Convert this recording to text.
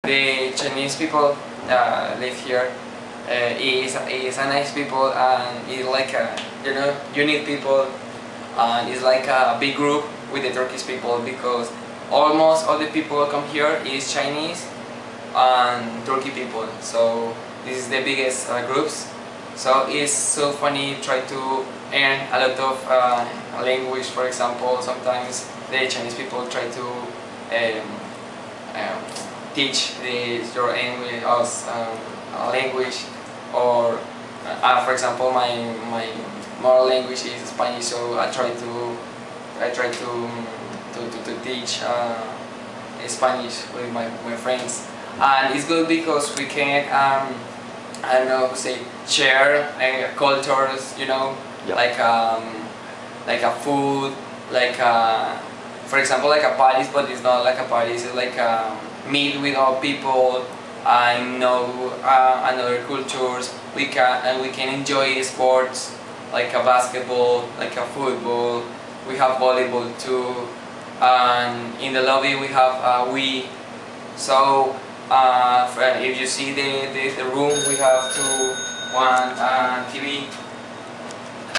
the Chinese people live here is a nice people, and it's like a, you know, unique people, and it's like a big group with the Turkish people, because almost all the people come here is Chinese and Turkey people. So this is the biggest groups. So it's so funny try to earn a lot of language. For example, sometimes the Chinese people try to teach your language, us language, or for example, my mother language is Spanish, so I try to teach Spanish with my friends, and it's good because we can I don't know, say, share cultures, you know, Yeah. like a food, like for example, like a Paris, but it's not like a Paris. It's like meet with all people and know another cultures. We can enjoy sports like a basketball, like a football. We have volleyball too, and in the lobby we have Wii. So if you see the room, we have one TV.